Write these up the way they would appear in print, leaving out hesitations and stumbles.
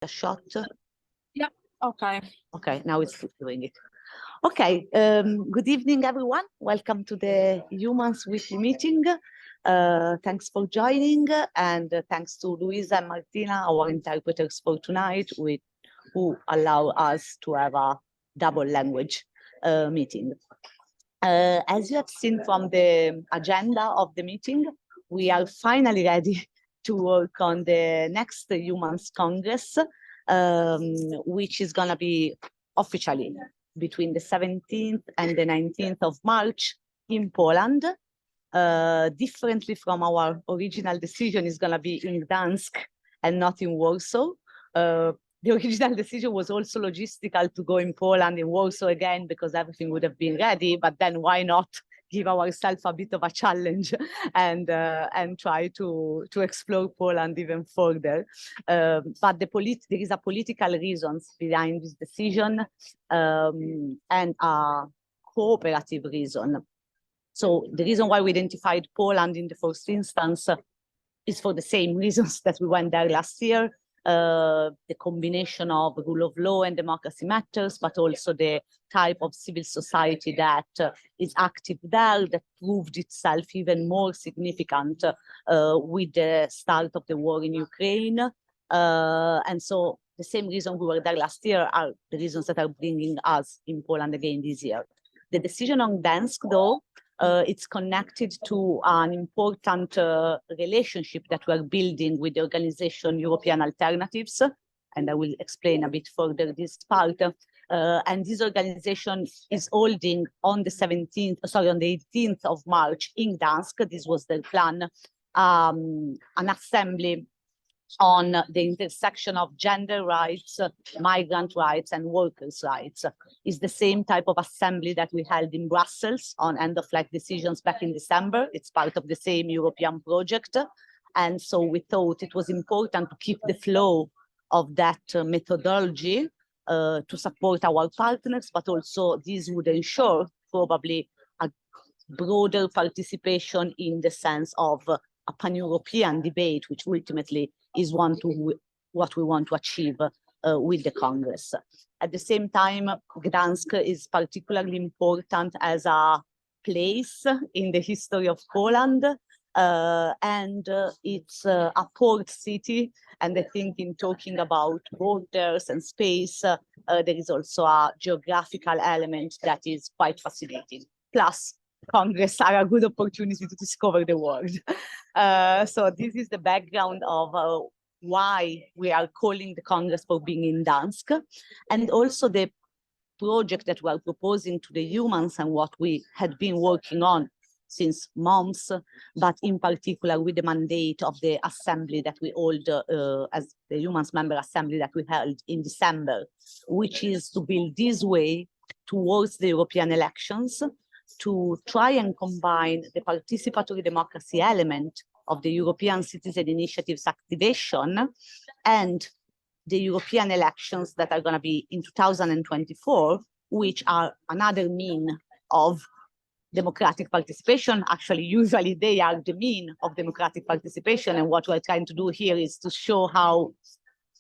a shot? Yeah, okay. Okay, now it's doing it. Okay, good evening, everyone. Welcome to the Humans Weekly Meeting. Thanks for joining, and thanks to Luisa and Martina, our interpreters for tonight, who allow us to have a double language meeting. As you have seen from the agenda of the meeting, we are finally ready to work on the next Humans Congress, which is going to be officially between the 17th and the 19th of March in Poland. Differently from our original decision, is going to be in Gdansk and not in Warsaw. The original decision was also logistical to go in Poland, in Warsaw again, because everything would have been ready, but then why not give ourselves a bit of a challenge and try to explore Poland even further. But there is a political reasons behind this decision and a cooperative reason. So the reason why we identified Poland in the first instance is for the same reasons that we went there last year. The combination of rule of law and democracy matters, but also the type of civil society that is active there, that proved itself even more significant with the start of the war in Ukraine. And so the same reason we were there last year are the reasons that are bringing us in Poland again this year. The decision on Gdansk, though, it's connected to an important relationship that we're building with the organization European Alternatives, and I will explain a bit further this part. And this organization is holding on the 18th of March in Gdansk. This was their plan, an assembly on the intersection of gender rights, migrant rights, and workers' rights. It's the same type of assembly that we held in Brussels on end-of-life decisions back in December. It's part of the same European project. And so we thought it was important to keep the flow of that methodology to support our partners, but also this would ensure probably a broader participation in the sense of a pan-European debate, which ultimately is what we want to achieve with the Congress. At the same time, Gdansk is particularly important as a place in the history of Poland, and it's a port city. And I think in talking about borders and space, there is also a geographical element that is quite fascinating. Plus, Congress are a good opportunity to discover the world. So this is the background of why we are calling the Congress for being in Gdansk, and also the project that we are proposing to the humans and what we had been working on since months, but in particular with the mandate of the assembly that we hold as the Humans Member Assembly that we held in December, which is to build this way towards the European elections, to try and combine the participatory democracy element of the European Citizen Initiative's activation and the European elections that are going to be in 2024, which are another mean of democratic participation. Actually, usually they are the mean of democratic participation. And what we're trying to do here is to show how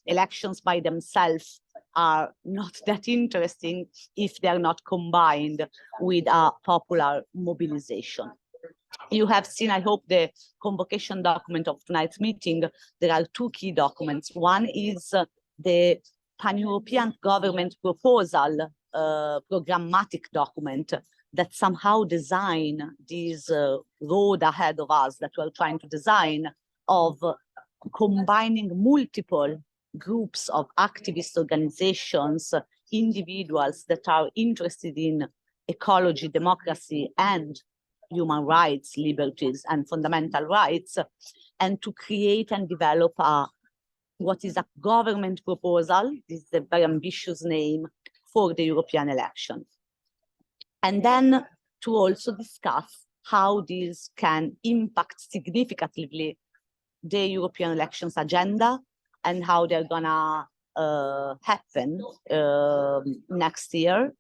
elections by themselves are not that interesting if they're not combined with a popular mobilization. You have seen, I hope, the convocation document of tonight's meeting. There are two key documents. One is the Paneuropean Government Proposal, programmatic document that somehow design this road ahead of us that we're trying to design of combining multiple groups of activist organizations, individuals that are interested in ecology, democracy, and human rights, liberties, and fundamental rights, and to create and develop what is a government proposal. This is a very ambitious name for the European election. And then to also discuss how this can impact significantly the European elections agenda and how they're gonna happen next year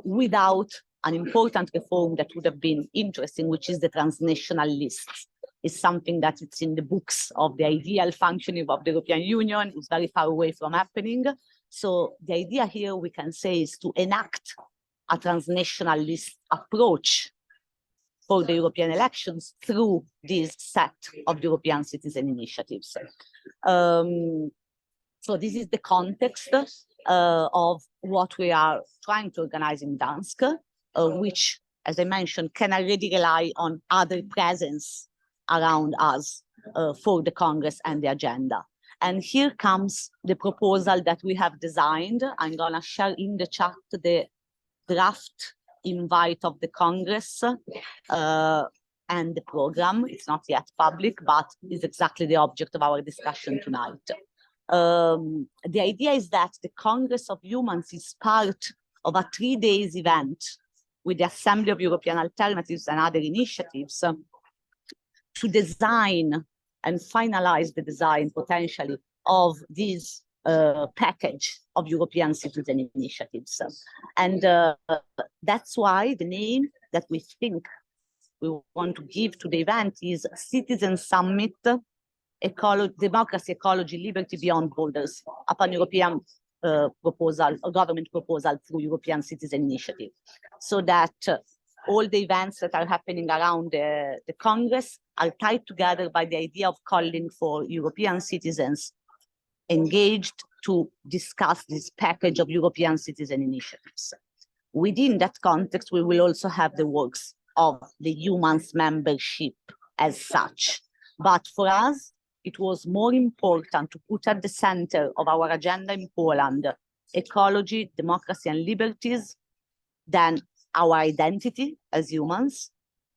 without an important reform that would have been interesting, which is the transnational lists. is something that it's in the books of the ideal functioning of the European Union. It's very far away from happening. So the idea here, we can say, is to enact a transnationalist approach for the European elections through this set of European citizen initiatives. So this is the context of what we are trying to organize in Gdansk, which, as I mentioned, can already rely on other presence around us for the Congress and the agenda. And here comes the proposal that we have designed. I'm gonna share in the chat the draft invite of the Congress and the program. It's not yet public, but is exactly the object of our discussion tonight. The idea is that the Congress of Humans is part of a 3-day event with the Assembly of European Alternatives and other initiatives to design and finalize the design potentially of this package of European citizen initiatives. And that's why the name that we think we want to give to the event is Citizen Summit, Democracy, Ecology, Liberty Beyond Borders, a pan-European proposal, a government proposal through European Citizen Initiative. So that all the events that are happening around the Congress are tied together by the idea of calling for European citizens engaged to discuss this package of European citizen initiatives. Within that context, we will also have the works of the EUMANS membership as such. But for us, it was more important to put at the center of our agenda in Poland ecology, democracy, and liberties than our identity as humans,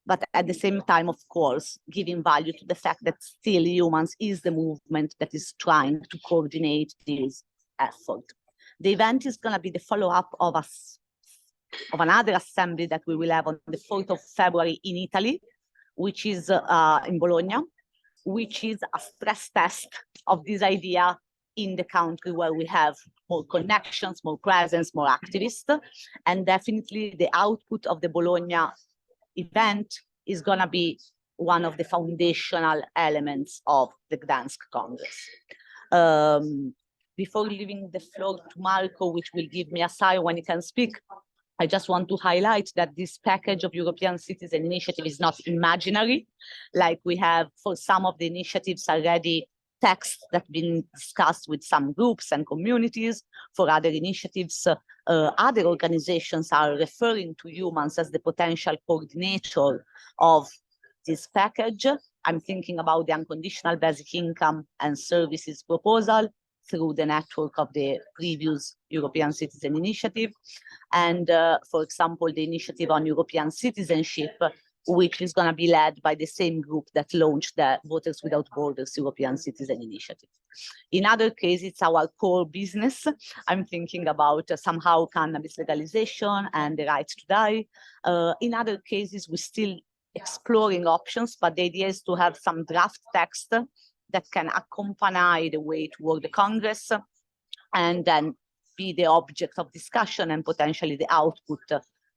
but at the same time, of course, giving value to the fact that still Humans is the movement that is trying to coordinate this effort. The event is going to be the follow-up of another assembly that we will have on the 4th of February in Italy, which is in Bologna, which is a stress test of this idea in the country where we have more connections, more presence, more activists. And definitely the output of the Bologna event is going to be one of the foundational elements of the Gdansk Congress. Before leaving the floor to Marco, which will give me a sign when he can speak, I just want to highlight that this package of European Citizen Initiative is not imaginary, like we have for some of the initiatives already texts that have been discussed with some groups and communities. For other initiatives, other organizations are referring to Humans as the potential coordinator of this package. I'm thinking about the unconditional basic income and services proposal through the network of the previous European Citizen Initiative. And for example, the initiative on European citizenship, which is going to be led by the same group that launched the Voters Without Borders European Citizen Initiative. In other cases, it's our core business. I'm thinking about somehow cannabis legalization and the right to die. In other cases, we're still exploring options, but the idea is to have some draft text that can accompany the way toward the Congress and then be the object of discussion and potentially the output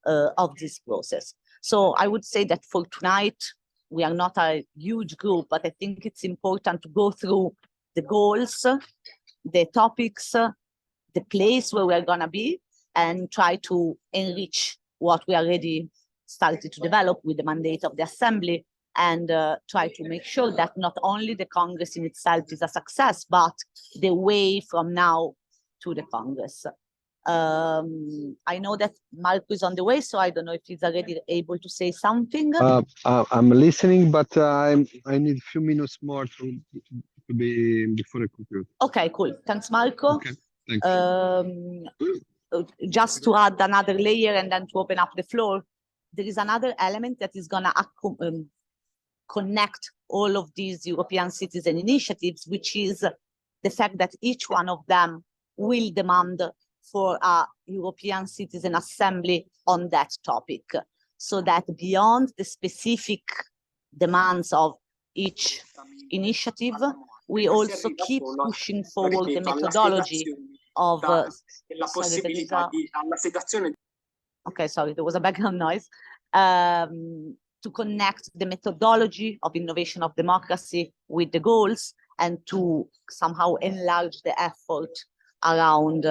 of this process. So I would say that for tonight, we are not a huge group, but I think it's important to go through the goals, the topics, the place where we're gonna be, and try to enrich what we already started to develop with the mandate of the Assembly, and try to make sure that not only the Congress in itself is a success, but the way from now to the Congress. I know that Marco is on the way, so I don't know if he's already able to say something. I'm listening, but I need a few minutes more to be before I conclude. Okay, cool. Thanks, Marco. Okay, thanks. Just to add another layer and then to open up the floor, there is another element that is going to connect all of these European citizen initiatives, which is the fact that each one of them will demand for a European Citizen Assembly on that topic, so that beyond the specific demands of each initiative, we also keep pushing forward the methodology of okay, sorry, there was a background noise. to connect the methodology of innovation of democracy with the goals, and to somehow enlarge the effort around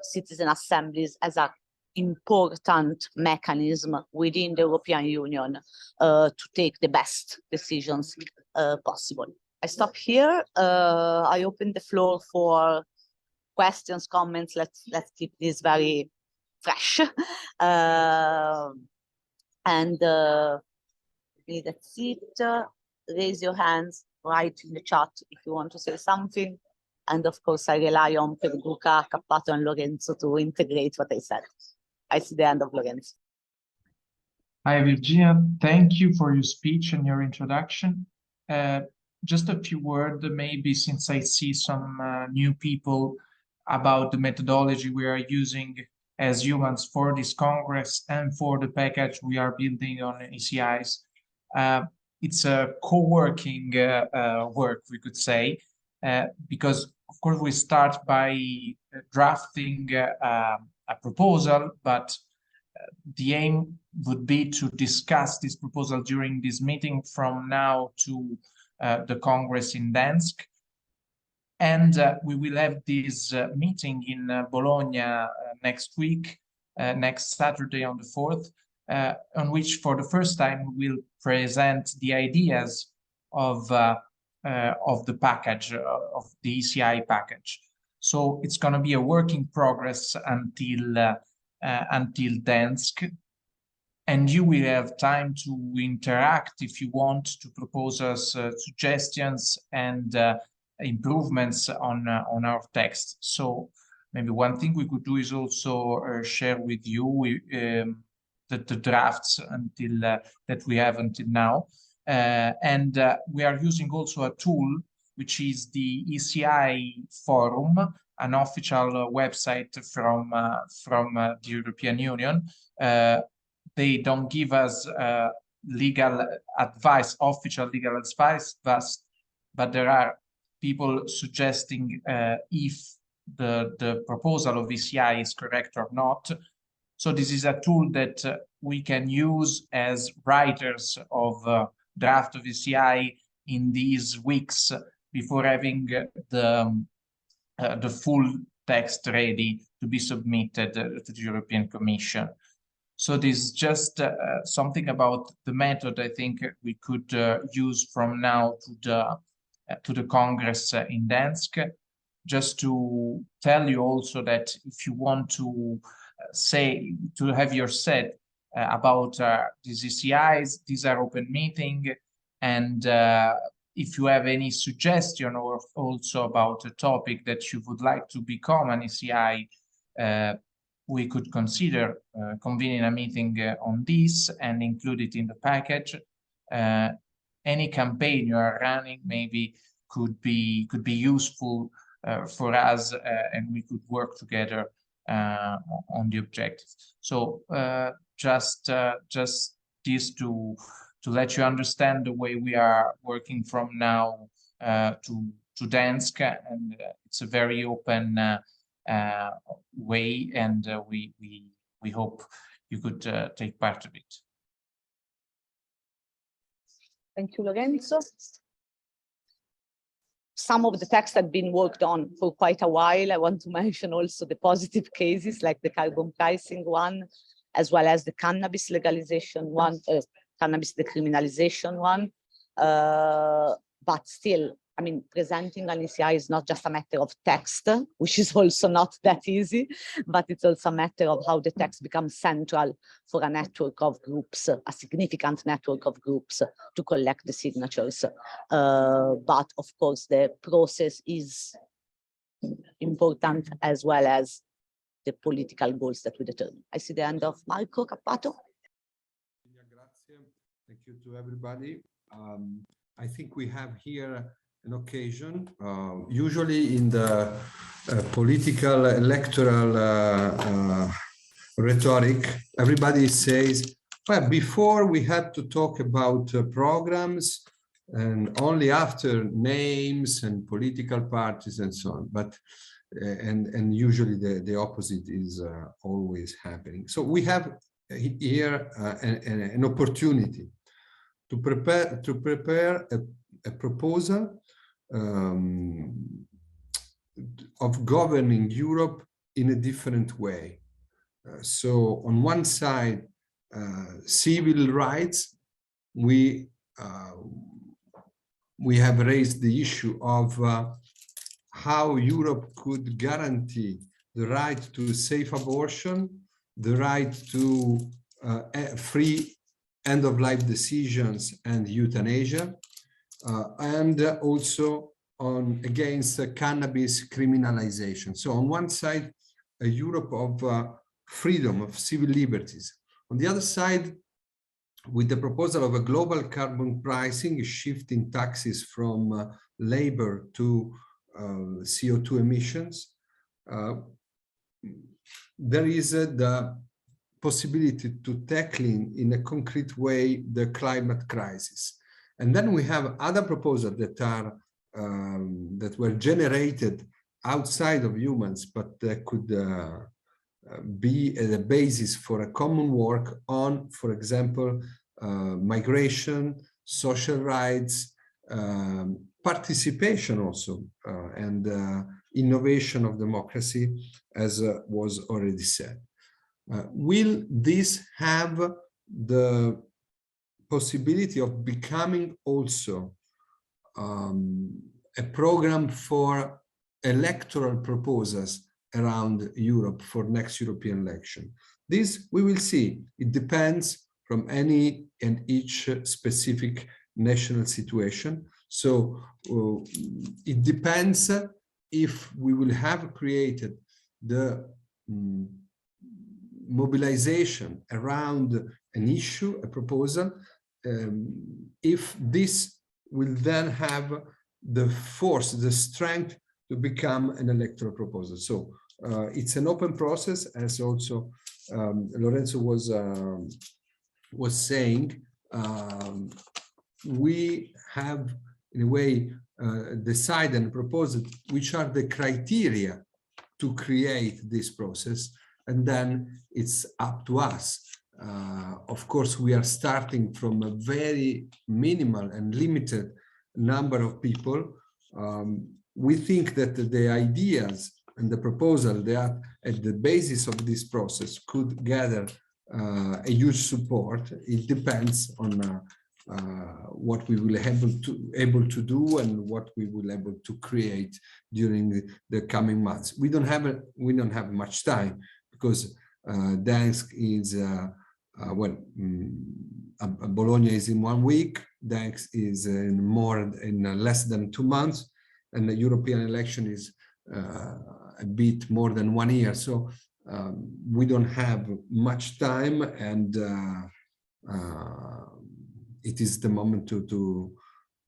citizen assemblies as an important mechanism within the European Union to take the best decisions possible. I stop here. I open the floor for questions, comments. Let's keep this very fresh. And that's it. Raise your hands, write in the chat if you want to say something. And of course, I rely on Perduca, Cappato, and Lorenzo to integrate what I said. I see the end of Lorenzo. Hi, Virginia. Thank you for your speech and your introduction. Just a few words, maybe, since I see some new people, about the methodology we are using as humans for this Congress and for the package we are building on ECIs. It's a co-working work, we could say, because, of course, we start by drafting a proposal, but the aim would be to discuss this proposal during this meeting from now to the Congress in Gdansk. And we will have this meeting in Bologna next week, next Saturday on the 4th, on which for the first time we will present the ideas of the package, of the ECI package. So it's going to be a work in progress until Gdansk. And you will have time to interact if you want, to propose us suggestions and improvements on our text. So maybe one thing we could do is also share with you the drafts until that we have until now. And we are using also a tool, which is the ECI Forum, an official website from the European Union. They don't give us legal advice, official legal advice, but there are people suggesting if the proposal of ECI is correct or not. So this is a tool that we can use as writers of draft of ECI in these weeks before having the full text ready to be submitted to the European Commission. So this is just something about the method I think we could use from now to the Congress in Gdansk. Just to tell you also that if you want to have your say about these ECIs, these are open meeting, and if you have any suggestion or also about a topic that you would like to become an ECI, we could consider convening a meeting on this and include it in the package. Any campaign you are running maybe could be useful for us, and we could work together on the objectives. So just this to let you understand the way we are working from now to Gdansk, and it's a very open way, and we hope you could take part of it. Thank you, Lorenzo. Some of the texts have been worked on for quite a while. I want to mention also the positive cases, like the carbon pricing one, as well as the cannabis legalization one, cannabis decriminalization one. But still, I mean, presenting an ECI is not just a matter of text, which is also not that easy, but it's also a matter of how the text becomes central for a network of groups, a significant network of groups to collect the signatures. But of course, the process is important, as well as the political goals that we determine. I see the end of Marco Cappato. Thank you to everybody. I think we have here an occasion. Usually in the political electoral rhetoric, everybody says, well, before we had to talk about programs, and only after names and political parties and so on. But and usually the opposite is always happening. So we have here an opportunity to prepare a proposal of governing Europe in a different way. So on one side, civil rights, we have raised the issue of how Europe could guarantee the right to safe abortion, the right to free end-of-life decisions and euthanasia, and also against cannabis criminalization. So on one side, a Europe of freedom, of civil liberties. On the other side, with the proposal of a global carbon pricing, shifting taxes from labor to CO2 emissions, there is the possibility to tackling in a concrete way the climate crisis. And then we have other proposals that are that were generated outside of humans, but that could be the basis for a common work on, for example, migration, social rights, participation also, and innovation of democracy, as was already said. Will this have the possibility of becoming also a program for electoral proposals around Europe for next European election? This we will see. It depends from any and each specific national situation. So it depends if we will have created the mobilization around an issue, a proposal, if this will then have the force, the strength to become an electoral proposal. So it's an open process, as also Lorenzo was saying. We have, in a way, decided and proposed which are the criteria to create this process, and then it's up to us. Of course, we are starting from a very minimal and limited number of people. We think that the ideas and the proposal that at the basis of this process could gather a huge support. It depends on what we will able to do and what we will able to create during the coming months. We don't have much time, because Gdansk is Bologna is in 1 week, Gdansk is in less than 2 months, and the European election is a bit more than 1 year. So we don't have much time, and it is the moment to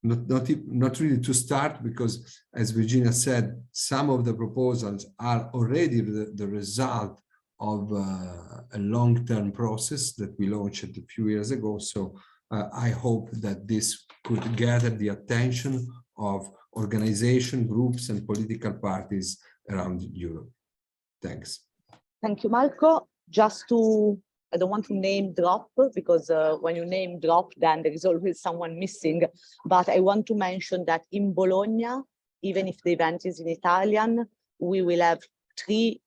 not really to start, because, as Virginia said, some of the proposals are already the result of a long-term process that we launched a few years ago. So I hope that this could gather the attention of organization groups and political parties around Europe. Thanks. Thank you, Marco. I don't want to name drop, because when you name drop, then there is always someone missing. But I want to mention that in Bologna, even if the event is in Italian, we will have 3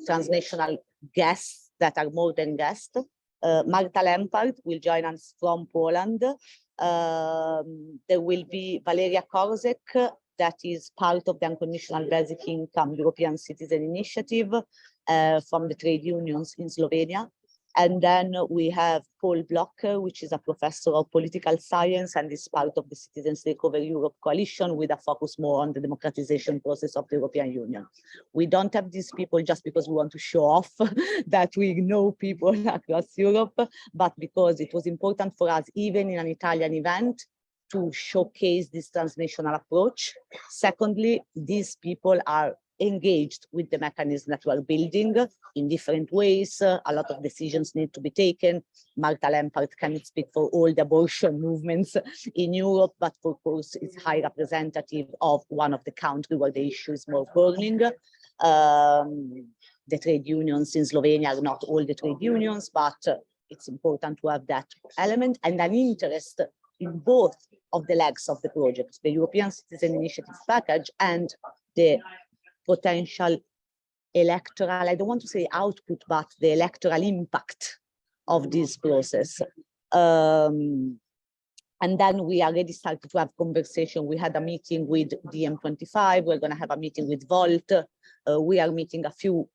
transnational guests that are more than guests. Marta Lempart will join us from Poland. There will be Valeria Korzek, that is part of the Unconditional Basic Income European Citizen Initiative from the trade unions in Slovenia. And then we have Paul Blocker, which is a professor of political science and is part of the Citizens Recovery Europe Coalition, with a focus more on the democratization process of the European Union. We don't have these people just because we want to show off that we know people across Europe, but because it was important for us, even in an Italian event, to showcase this transnational approach. Secondly, these people are engaged with the mechanism that we are building in different ways. A lot of decisions need to be taken. Marta Lempart can speak for all the abortion movements in Europe, but of course is high representative of one of the countries where the issue is more burning. The trade unions in Slovenia are not all the trade unions, but it's important to have that element and an interest in both of the legs of the project, the European Citizen Initiative package and the potential electoral, I don't want to say output, but the electoral impact of this process. And then we already started to have conversation. We had a meeting with DM25. We're going to have a meeting with Volt. We are meeting a few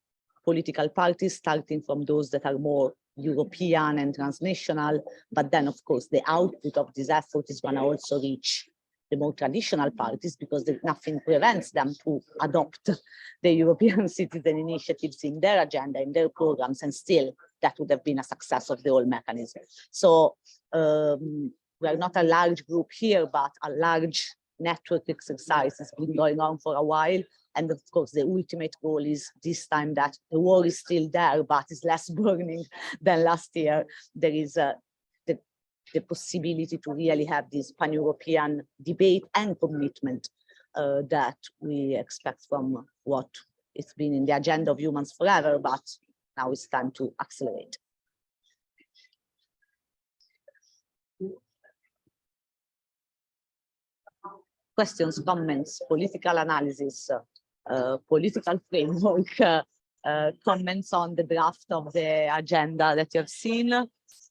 political parties, starting from those that are more European and transnational. But then, of course, the output of this effort is going to also reach the more traditional parties, because nothing prevents them to adopt the European citizen initiatives in their agenda, in their programs, and still that would have been a success of the whole mechanism. So we are not a large group here, but a large network exercise has been going on for a while. And of course, the ultimate goal is this time that the war is still there, but is less burning than last year. There is the possibility to really have this pan-European debate and commitment that we expect from what it's been in the agenda of humans forever, but now it's time to accelerate. Questions, comments, political analysis, political framework, comments on the draft of the agenda that you have seen,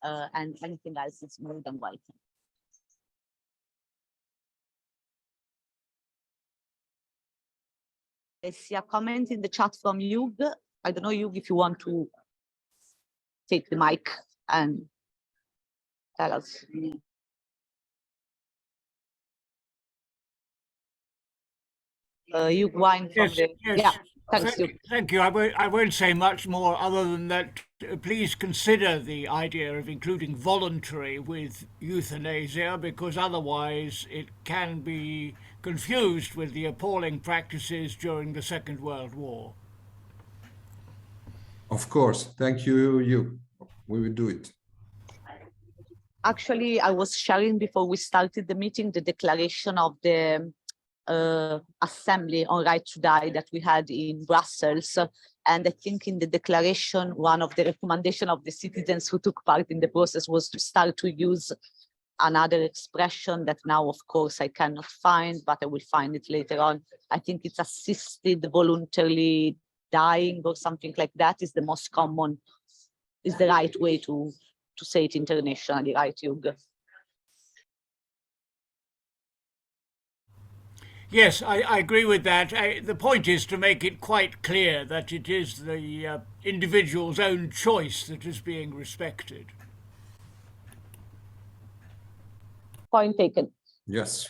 and anything else is more than welcome. I see a comment in the chat from Hugh. I don't know, Hugh, if you want to take the mic and tell us. Hugh Wine from Yes, yes. Thanks, Hugh. Thank you. I won't say much more other than that. Please consider the idea of including voluntary with euthanasia, because otherwise it can be confused with the appalling practices during the Second World War. Of course. Thank you, Hugh. We will do it. Actually, I was sharing before we started the meeting the declaration of the Assembly on Right to Die that we had in Brussels. And I think in the declaration, one of the recommendations of the citizens who took part in the process was to start to use another expression that now, of course, I cannot find, but I will find it later on. I think it's assisted voluntarily dying or something like that is the most common, is the right way to say it internationally, right, Hugh? Yes, I agree with that. The point is to make it quite clear that it is the individual's own choice that is being respected. Point taken. Yes.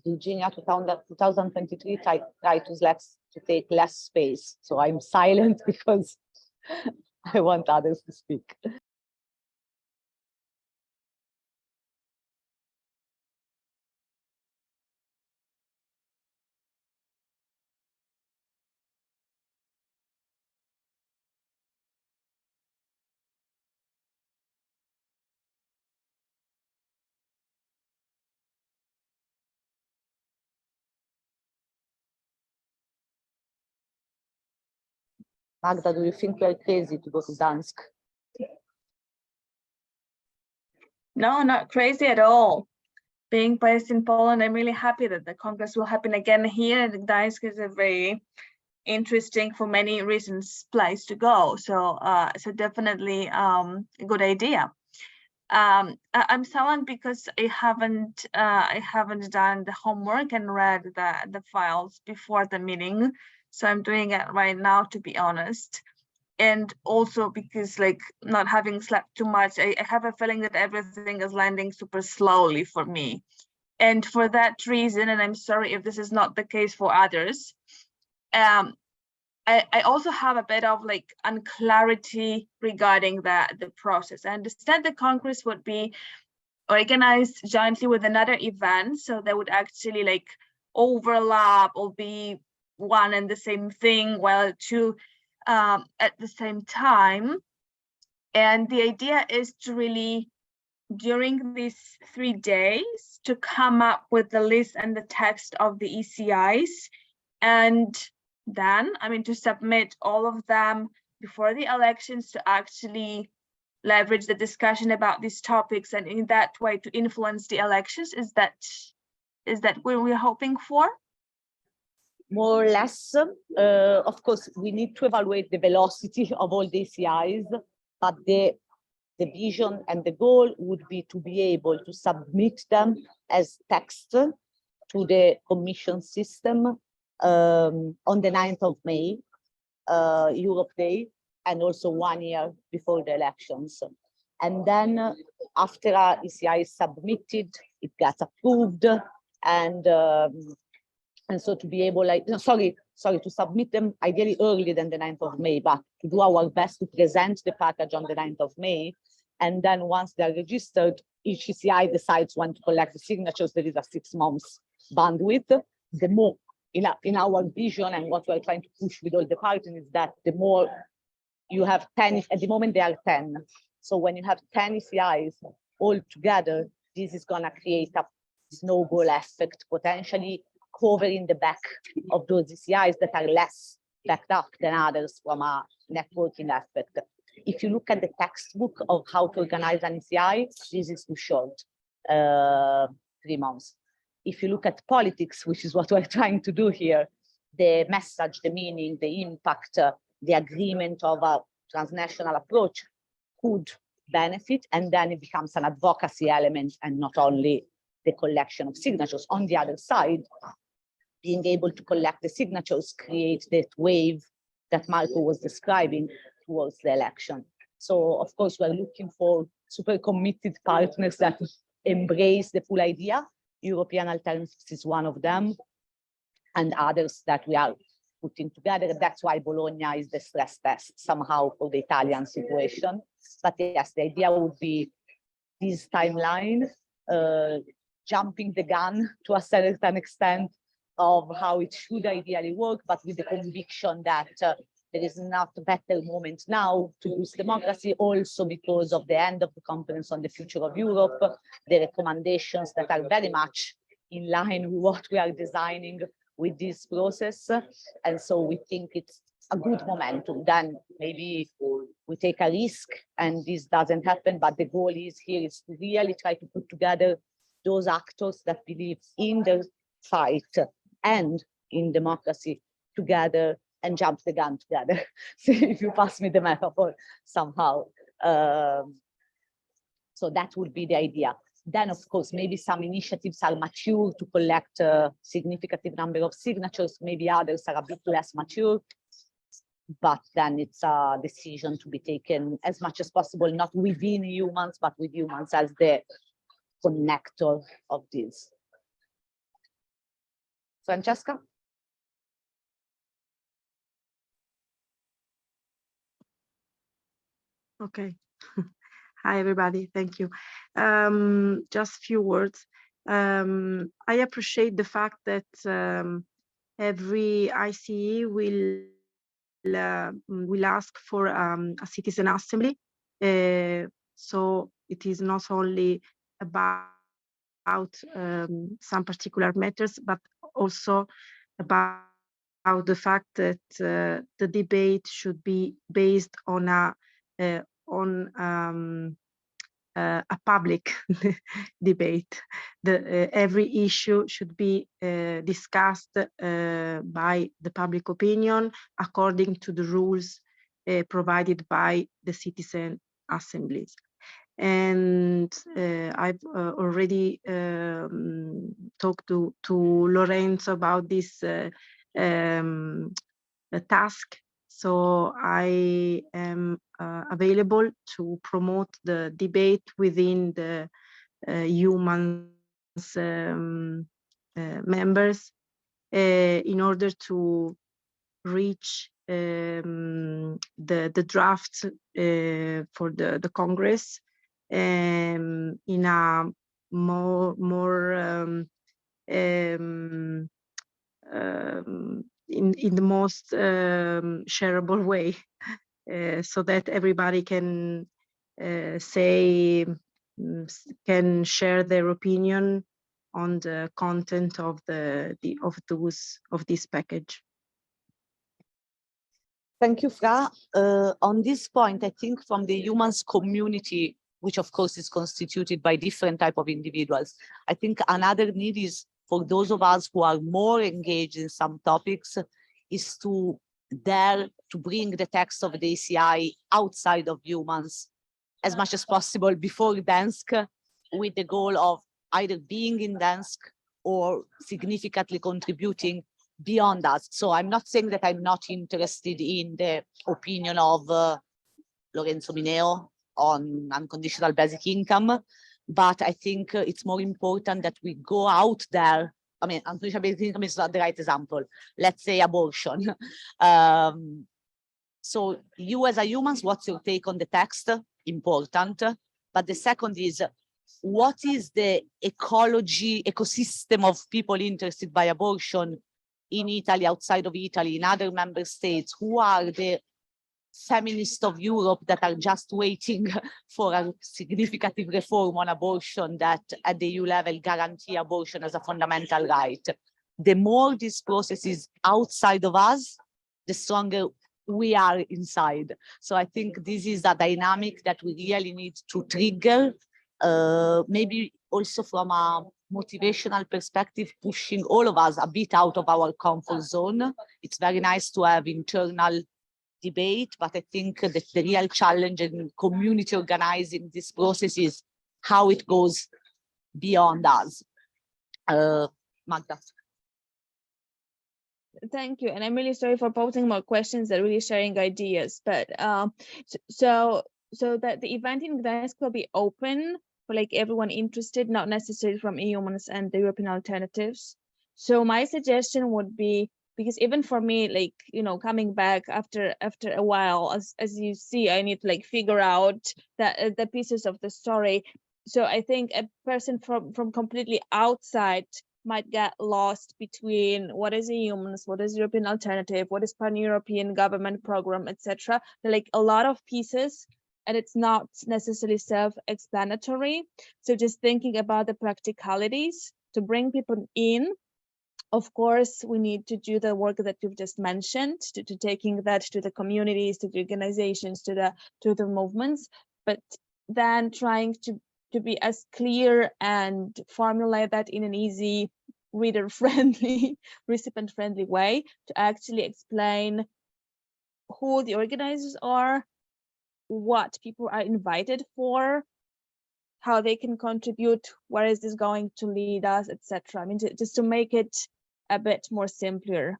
Virginia 2023 try to take less space. So I'm silent because I want others to speak. Magda, do you think we're crazy to go to Gdansk? No, not crazy at all. Being based in Poland, I'm really happy that the Congress will happen again here. And Gdansk is a very interesting, for many reasons, place to go. So, so definitely a good idea. I'm silent because I haven't done the homework and read the files before the meeting. So I'm doing it right now, to be honest. And also because, like, not having slept too much, I have a feeling that everything is landing super slowly for me. And for that reason, and I'm sorry if this is not the case for others, I also have a bit of like unclarity regarding the process. I understand the Congress would be organized jointly with another event, so they would actually like overlap or be one and the same thing, while two at the same time. And the idea is to really, during these 3 days, to come up with the list and the text of the ECIs, and then, I mean, to submit all of them before the elections to actually leverage the discussion about these topics, and in that way to influence the elections. Is that what we're hoping for? More or less. Of course, we need to evaluate the velocity of all the ECIs, but the vision and the goal would be to be able to submit them as text to the Commission system on the 9th of May, Europe Day, and also 1 year before the elections. And then after our ECI is submitted, it gets approved, and so to be able, to submit them ideally earlier than the 9th of May, but to do our best to present the package on the 9th of May. And then once they're registered, each ECI decides when to collect the signatures. There is a 6 months bandwidth. The more, in our vision and what we're trying to push with all the partners, is that the more you have 10, at the moment there are 10. So when you have 10 ECIs all together, this is gonna create a snowball effect, potentially covering the back of those ECIs that are less backed up than others from a networking aspect. If you look at the textbook of how to organize an ECI, this is too short, 3 months. If you look at politics, which is what we're trying to do here, the message, the meaning, the impact, the agreement of a transnational approach could benefit, and then it becomes an advocacy element and not only the collection of signatures. On the other side, being able to collect the signatures create that wave that Marco was describing towards the election. So of course, we're looking for super committed partners that embrace the full idea. European Alternatives is one of them, and others that we are putting together. That's why Bologna is the stress test somehow for the Italian situation. But yes, the idea would be this timeline, jumping the gun to a certain extent of how it should ideally work, but with the conviction that there is not a better moment now to boost democracy, also because of the end of the conference on the future of Europe, the recommendations that are very much in line with what we are designing with this process. And so we think it's a good momentum. Then maybe we take a risk and this doesn't happen, but the goal is to really try to put together those actors that believe in the fight and in democracy together and jump the gun together. So if you pass me the metaphor somehow. So that would be the idea. Then, of course, maybe some initiatives are mature to collect a significant number of signatures. Maybe others are a bit less mature. But then it's a decision to be taken as much as possible, not within EUMANS, but with EUMANS as the connector of this. Francesca? Okay. Hi, everybody. Thank you. Just a few words. I appreciate the fact that every ICE will ask for a citizen assembly. So it is not only about some particular matters, but also about the fact that the debate should be based on a public debate. Every issue should be discussed by the public opinion according to the rules provided by the citizen assemblies. And I've already talked to Lorenzo about this task. So I am available to promote the debate within the EUMANS members in order to reach the draft for the Congress in a more in the most shareable way, so that everybody can can share their opinion on the content of this package. Thank you, Fra. On this point, I think from the humans community, which of course is constituted by different type of individuals, I think another need is for those of us who are more engaged in some topics is to dare to bring the text of the ACI outside of humans as much as possible before Gdansk, with the goal of either being in Gdansk or significantly contributing beyond us. So I'm not saying that I'm not interested in the opinion of Lorenzo Mineo on unconditional basic income, but I think it's more important that we go out there. I mean, unconditional basic income is not the right example. Let's say abortion. So you as a humans, what's your take on the text? Important. But the second is, what is the ecosystem of people interested by abortion in Italy, outside of Italy, in other member states? Who are the feminists of Europe that are just waiting for a significant reform on abortion that at the EU level guarantee abortion as a fundamental right? The more this process is outside of us, the stronger we are inside. So I think this is a dynamic that we really need to trigger, maybe also from a motivational perspective, pushing all of us a bit out of our comfort zone. It's very nice to have internal debate, but I think that the real challenge in community organizing this process is how it goes beyond us. Magda. Thank you, and I'm really sorry for posing more questions and really sharing ideas. But so that the event in Gdansk will be open for like everyone interested, not necessarily from EUMANS and the European alternatives. So my suggestion would be, because even for me, like, you know, coming back after a while, as you see, I need to like figure out the pieces of the story. So I think a person from completely outside might get lost between what is EUMANS, what is European alternative, what is Paneuropean Government Program, etc. They're like a lot of pieces, and it's not necessarily self-explanatory. So just thinking about the practicalities to bring people in. Of course, we need to do the work that you've just mentioned, to taking that to the communities, to the organizations, to the movements, but then trying to be as clear and formulate that in an easy, reader-friendly, recipient-friendly way to actually explain who the organizers are, what people are invited for, how they can contribute, where is this going to lead us, etc. I mean, just to make it a bit more simpler.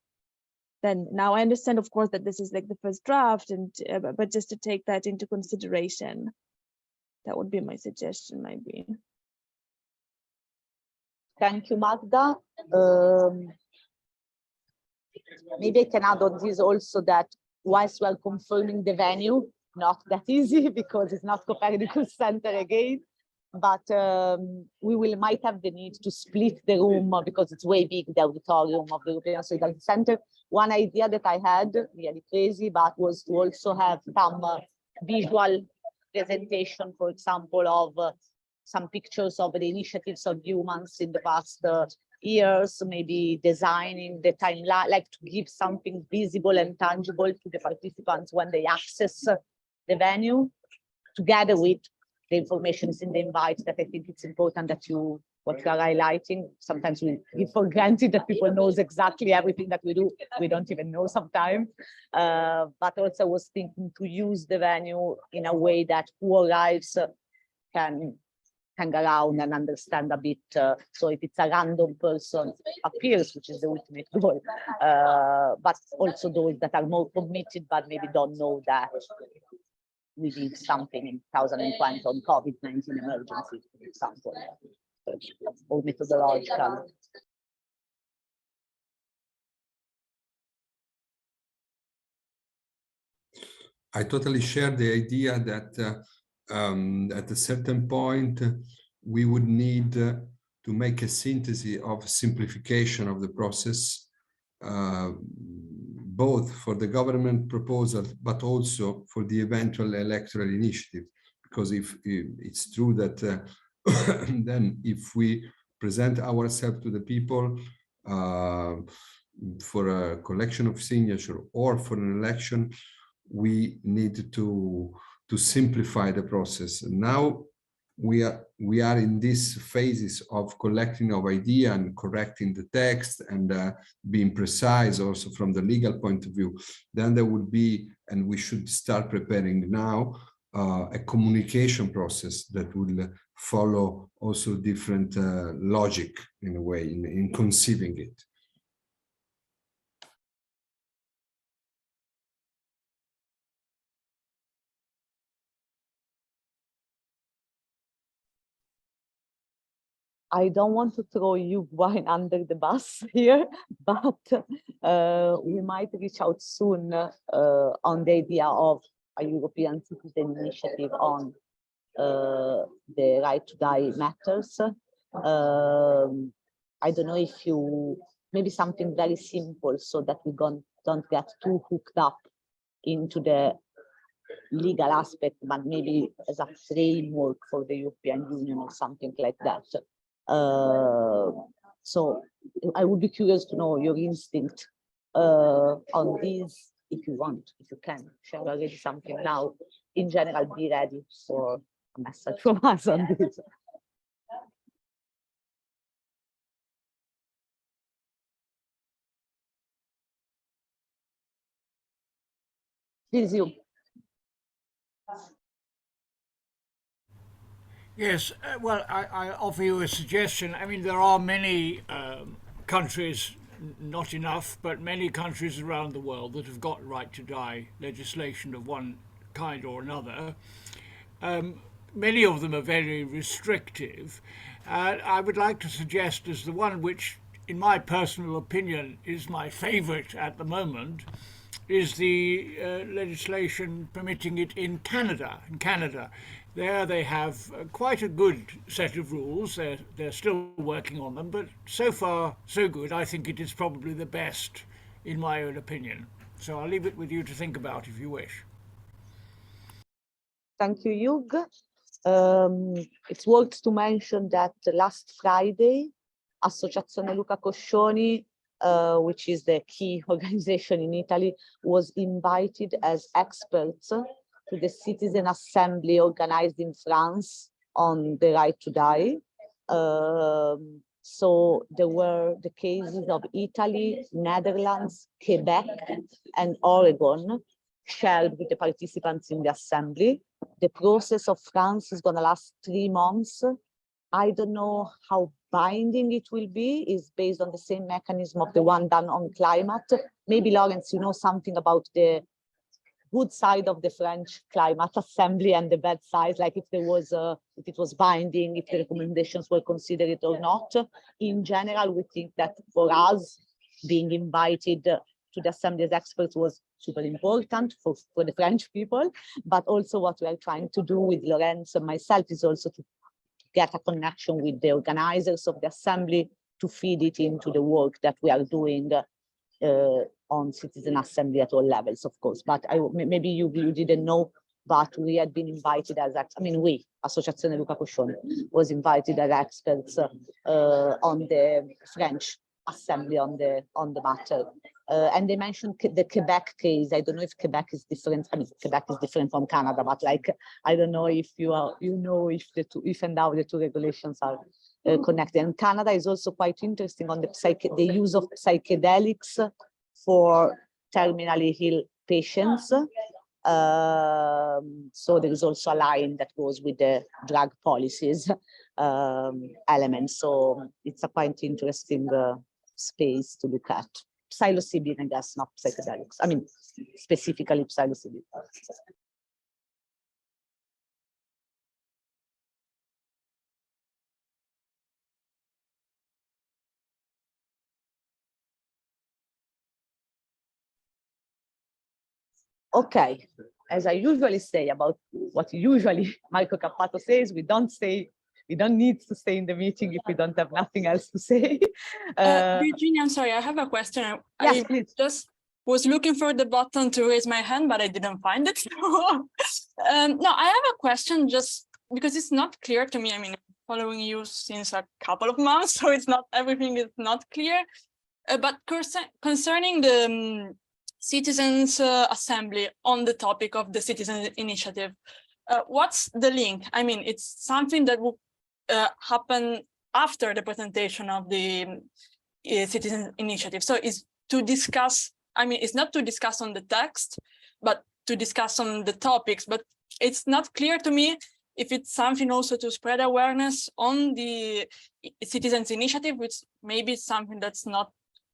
Then now I understand, of course, that this is like the first draft, and but just to take that into consideration. That would be my suggestion, maybe. Thank you, Magda. Maybe I can add on this also that whilst we're confirming the venue, not that easy because it's not Copernicus Center again, but we might have the need to split the room because it's way big, the auditorium of the European Solidarity Center. One idea that I had, really crazy, but was to also have some visual presentation, for example, of some pictures of the initiatives of humans in the past years, maybe designing the timeline, like to give something visible and tangible to the participants when they access the venue, together with the information is in the invite. That I think it's important that what you are highlighting. Sometimes we give for granted that people knows exactly everything that we do. We don't even know sometimes. But also was thinking to use the venue in a way that who arrives can hang around and understand a bit. So if it's a random person appears, which is the ultimate goal, but also those that are more committed but maybe don't know that we did something in 2020 on COVID-19 emergency, for example, or methodological. I totally share the idea that at a certain point, we would need to make a synthesis of simplification of the process both for the government proposal, but also for the eventual electoral initiative. Because if it's true that then if we present ourselves to the people for a collection of signature or for an election, we need to simplify the process. Now we are in these phases of collecting of idea and correcting the text and being precise also from the legal point of view. Then there would be, and we should start preparing now, a communication process that will follow also different logic in a way in conceiving it. I don't want to throw you wine under the bus here, but we might reach out soon on the idea of a European citizen initiative on the right to die matters. I don't know if you, maybe something very simple so that we don't get too hooked up into the legal aspect, but maybe as a framework for the European Union or something like that. So I would be curious to know your instinct on these, if you want, if you can share already something now. In general, be ready for a message from us on this. Please, you. Yes, well, I offer you a suggestion. I mean, there are many countries, not enough, but many countries around the world that have got right to die legislation of one kind or another. Many of them are very restrictive. I would like to suggest as the one which, in my personal opinion, is my favorite at the moment, is the legislation permitting it in Canada. In Canada, there they have quite a good set of rules. They're still working on them, but so far so good. I think it is probably the best, in my own opinion. So I'll leave it with you to think about if you wish. Thank you, Hugh. It's worth to mention that last Friday, Associazione Luca Coscioni, which is the key organization in Italy, was invited as experts to the Citizen Assembly organized in France on the right to die. So there were the cases of Italy, Netherlands, Quebec, and Oregon shared with the participants in the assembly. The process of France is going to last 3 months. I don't know how binding it will be. It's based on the same mechanism of the one done on climate. Maybe, Lawrence, you know something about the good side of the French climate assembly and the bad side, like if there was if it was binding, if the recommendations were considered or not. In general, we think that for us, being invited to the assembly as experts was super important for the French people, but also what we are trying to do with Lorenzo and myself is also to get a connection with the organizers of the assembly to feed it into the work that we are doing on citizen assembly at all levels, of course. But maybe you didn't know, but we had been invited as, we, Associazione Luca Coscioni, was invited as experts on the French assembly on the matter. And they mentioned the Quebec case. I don't know if Quebec is different. I mean, Quebec is different from Canada, but like, I don't know if if and how the two regulations are connected. And Canada is also quite interesting on the use of psychedelics for terminally ill patients. So there is also a line that goes with the drug policies element. So it's a quite interesting space to look at. Psilocybin, I guess, not psychedelics. I mean, specifically psilocybin. Okay, as I usually say about what usually Marco Cappato says, we don't say We don't need to stay in the meeting if we don't have nothing else to say. Virginia, I'm sorry, I have a question. Yes, I please. just was looking for the button to raise my hand, but I didn't find it. No, I have a question just because it's not clear to me. I mean, following you since a couple of months, so it's not, everything is not clear. But concerning the Citizens Assembly on the topic of the Citizen Initiative, what's the link? I mean, it's something that will happen after the presentation of the Citizen Initiative. So it's to discuss, I mean, it's not to discuss on the text, but to discuss on the topics. But it's not clear to me if it's something also to spread awareness on the Citizens Initiative, which maybe is something that's not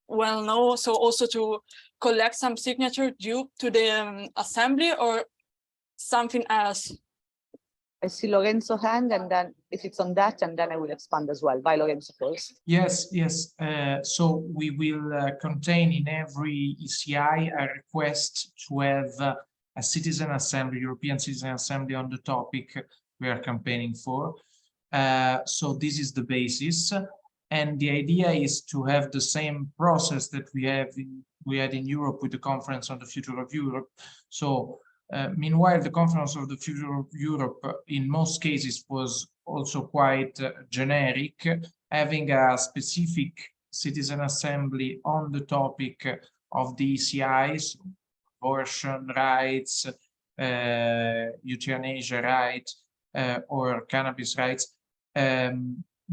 well known. So also to collect some signature due to the assembly or something else. I see Lorenzo hand, and then if it's on that, and then I will expand as well. By Lorenzo first. Yes, yes. So we will contain in every ECI a request to have a citizen assembly, European Citizen Assembly on the topic we are campaigning for. So this is the basis. And the idea is to have the same process that we had in Europe with the Conference on the Future of Europe. So meanwhile, the Conference of the Future of Europe, in most cases, was also quite generic, having a specific citizen assembly on the topic of the ECIs, abortion rights, euthanasia rights, or cannabis rights,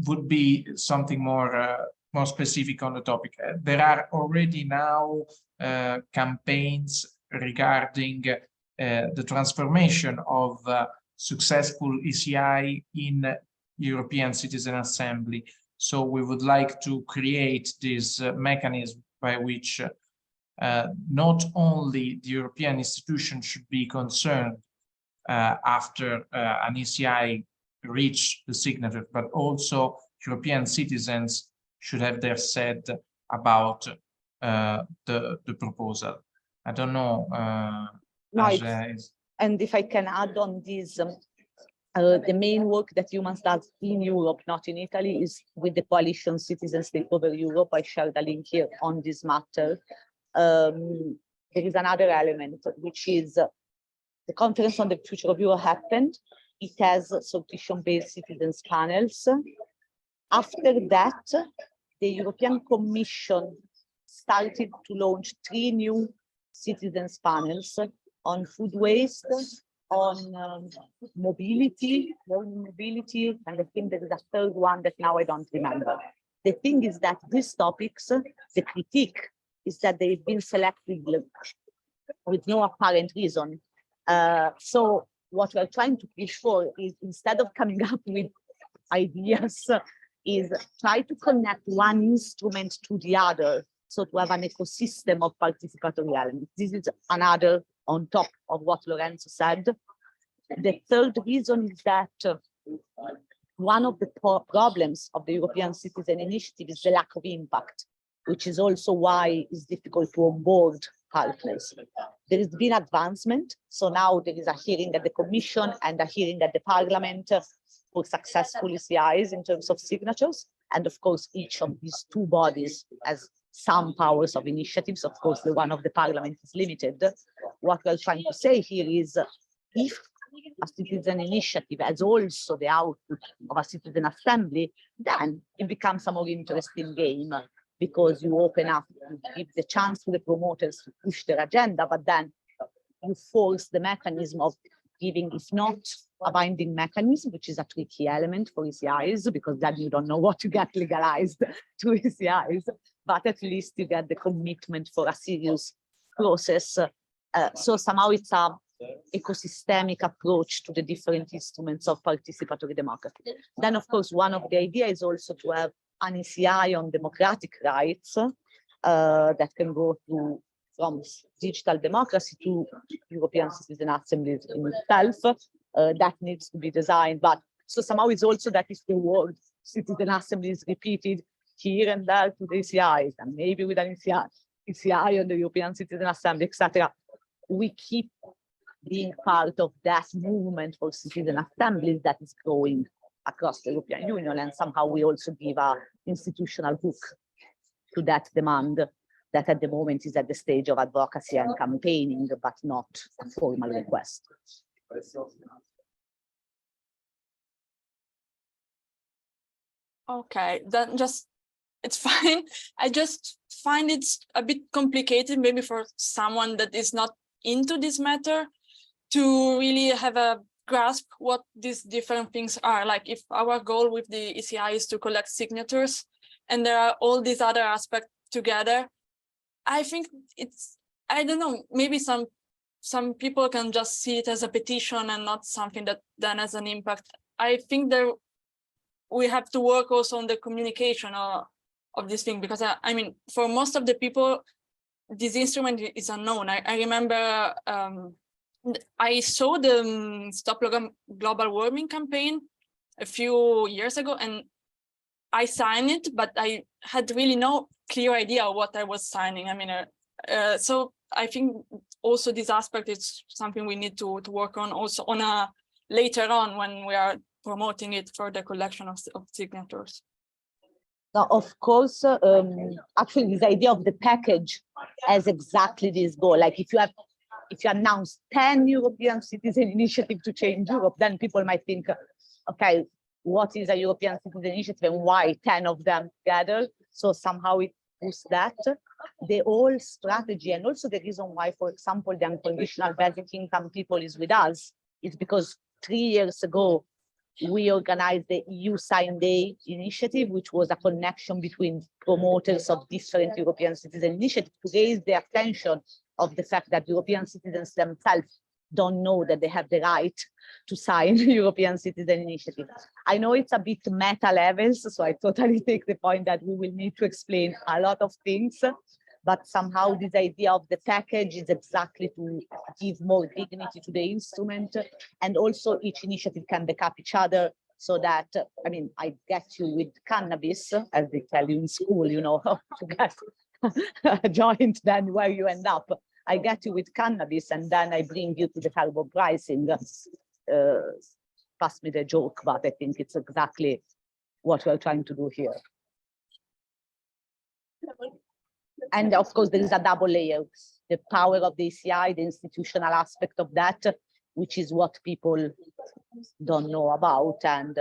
would be something more specific on the topic. There are already now campaigns regarding the transformation of successful ECI in European Citizen Assembly. So we would like to create this mechanism by which not only the European institution should be concerned after an ECI reach the signature, but also European citizens should have their say about the proposal. I don't know. No, and if I can add on this, the main work that Humans does in Europe, not in Italy, is with the coalition Citizens Take Over Europe. I shared a link here on this matter. There is another element, which is the Conference on the Future of Europe happened. It has sortition-based citizens panels. After that, the European Commission started to launch 3 new citizens panels on food waste, on mobility, and I think there is a third one that now I don't remember. The thing is that these topics, the critique is that they've been selected with no apparent reason. So what we're trying to push for is, instead of coming up with ideas, is try to connect one instrument to the other, so to have an ecosystem of participatory elements. This is another on top of what Lorenzo said. The third reason is that one of the problems of the European Citizen Initiative is the lack of impact, which is also why it's difficult to onboard partners. There has been advancement, so now there is a hearing at the Commission and a hearing at the Parliament for successful ECIs in terms of signatures. And of course, each of these 2 bodies has some powers of initiatives. Of course, the one of the Parliament is limited. What we're trying to say here is, if a citizen initiative has also the output of a citizen assembly, then it becomes a more interesting game, because you open up, you give the chance to the promoters to push their agenda, but then you force the mechanism of giving, if not a binding mechanism, which is a tricky element for ECIs, because then you don't know what to get legalized to ECIs, but at least you get the commitment for a serious process. So somehow it's a ecosystemic approach to the different instruments of participatory democracy. Then, of course, one of the ideas is also to have an ECI on democratic rights that can go through from digital democracy to European citizen assemblies in itself. That needs to be designed, but so somehow it's also that if the word citizen assembly is repeated here and there to the ECIs, and maybe with an ECI on the European Citizen Assembly, etc., we keep being part of that movement for citizen assemblies that is growing. across the European Union, and somehow we also give an institutional hook to that demand that at the moment is at the stage of advocacy and campaigning, but not a formal request. Okay, then just, it's fine. I just find it a bit complicated, maybe for someone that is not into this matter, to really have a grasp what these different things are. Like if our goal with the ECI is to collect signatures and there are all these other aspects together, I think it's, I don't know, maybe some people can just see it as a petition and not something that then has an impact. I think we have to work also on the communication of this thing, because I mean, for most of the people, this instrument is unknown. I remember I saw the Stop Global Warming campaign a few years ago, and I signed it, but I had really no clear idea of what I was signing. I mean, so I think also this aspect is something we need to work on also on a later on when we are promoting it for the collection of signatures. Now, of course, actually, this idea of the package has exactly this goal. Like if you announce 10 European citizen initiative to change Europe, then people might think, okay, what is a European citizen initiative and why 10 of them together? So somehow it puts that. The whole strategy, and also the reason why, for example, the unconditional basic income people is with us is because 3 years ago, we organized the EU Sign Day initiative, which was a connection between promoters of different European citizen initiatives to raise the attention of the fact that European citizens themselves don't know that they have the right to sign European citizen initiative. I know it's a bit meta levels, so I totally take the point that we will need to explain a lot of things, but somehow this idea of the package is exactly to give more dignity to the instrument, and also each initiative can back up each other, so that, I mean, I get you with cannabis, as they tell you in school, you know, to get a joint, then where you end up. I get you with cannabis, and then I bring you to the carbon pricing. Pass me the joke, but I think it's exactly what we're trying to do here. And of course, there is a double layer, the power of the ECI, the institutional aspect of that, which is what people don't know about, and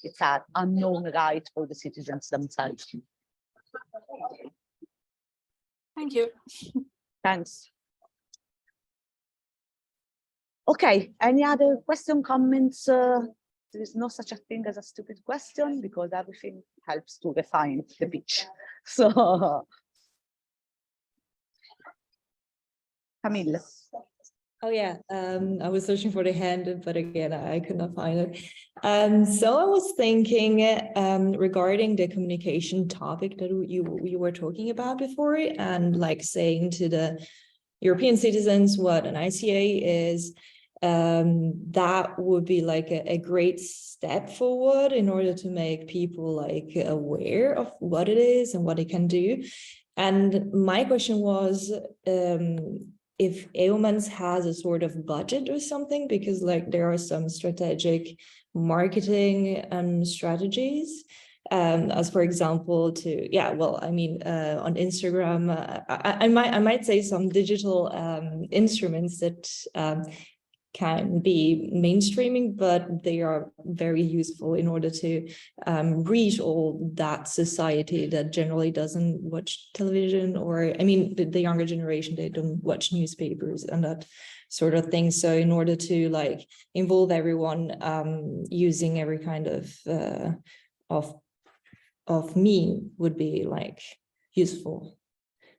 it's an unknown right for the citizens themselves. Thank you. Thanks. Okay, any other question, comments? There is no such a thing as a stupid question, because everything helps to refine the pitch. So, Camille. Oh yeah, I was searching for the hand, but again, I could not find it. So I was thinking regarding the communication topic that you were talking about before, and like saying to the European citizens what an ICA is, that would be like a great step forward in order to make people like aware of what it is and what it can do. And my question was, if EUMANS has a sort of budget or something, because like there are some strategic marketing strategies, as for example, on Instagram, I might say some digital instruments that can be mainstreaming, but they are very useful in order to reach all that society that generally doesn't watch television, or I mean the younger generation, they don't watch newspapers and that sort of thing. So in order to like involve everyone, using every kind of meme would be like useful.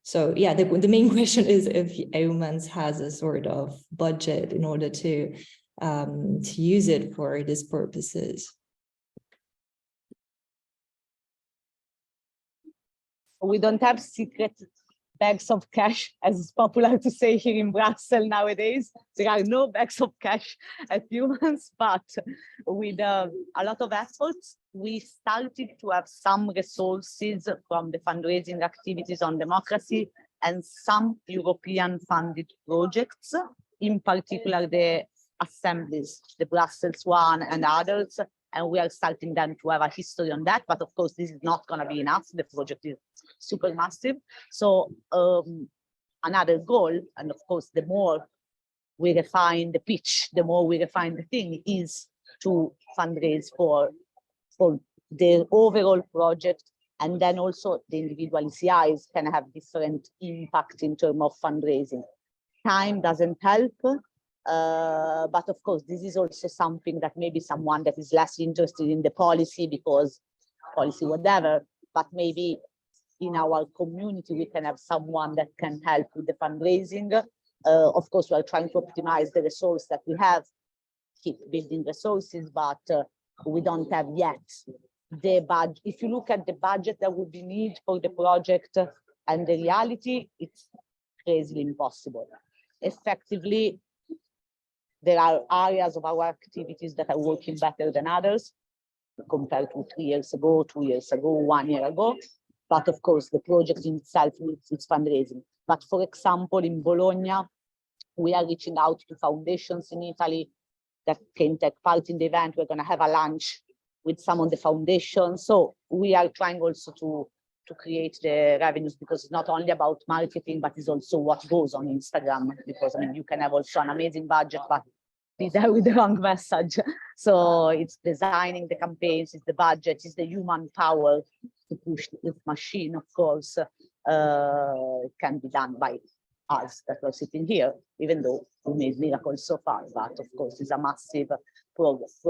So yeah, the main question is if EUMANS has a sort of budget in order to use it for these purposes. We don't have secret bags of cash, as it's popular to say here in Brussels nowadays. There are no bags of cash at EUMANS, but with a lot of efforts, we started to have some resources from the fundraising activities on democracy and some European funded projects, in particular the assemblies, the Brussels one and others, and we are starting then to have a history on that. But of course, this is not going to be enough. The project is super massive. So another goal, and of course, the more we refine the pitch, the more we refine the thing, is to fundraise for the overall project. And then also the individual ECIs can have different impact in terms of fundraising. Time doesn't help, but of course, this is also something that maybe someone that is less interested in the policy, because policy whatever, but maybe in our community, we can have someone that can help with the fundraising. Of course, we are trying to optimize the resource that we have, keep building resources, but we don't have yet the budget. If you look at the budget that would be needed for the project and the reality, it's crazily impossible. Effectively, there are areas of our activities that are working better than others compared to 3 years ago, 2 years ago, 1 year ago. But of course, the project in itself needs its fundraising. But for example, in Bologna, we are reaching out to foundations in Italy that can take part in the event. We're going to have a lunch with some of the foundations. So we are trying also to create the revenues, because it's not only about marketing, but it's also what goes on Instagram. Because I mean, you can have also an amazing budget, but be there with the wrong message. So it's designing the campaigns, it's the budget, it's the human power to push this machine. Of course, it can be done by us that are sitting here, even though we made miracles so far, but of course it's a massive progress.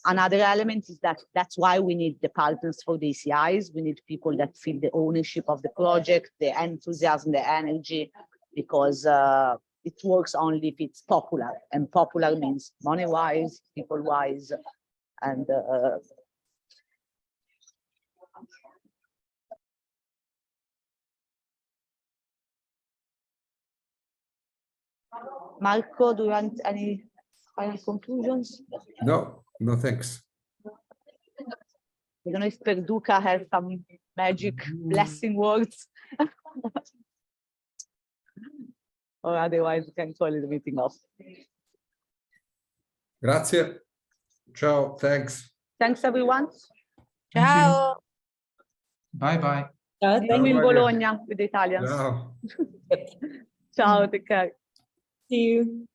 Another element is that that's why we need the partners for the ECIs. We need people that feel the ownership of the project, the enthusiasm, the energy, because it works only if it's popular, and popular means money-wise, people-wise, and Marco, do you want any final conclusions? No, no, thanks. I don't know if Perduca has some magic blessing words. Or otherwise, we can call it a meeting off. Grazie. Ciao, thanks. Thanks, everyone. Thank you. Ciao. Bye-bye. See you in Bologna with the Italians. Ciao. Ciao, take care. See you.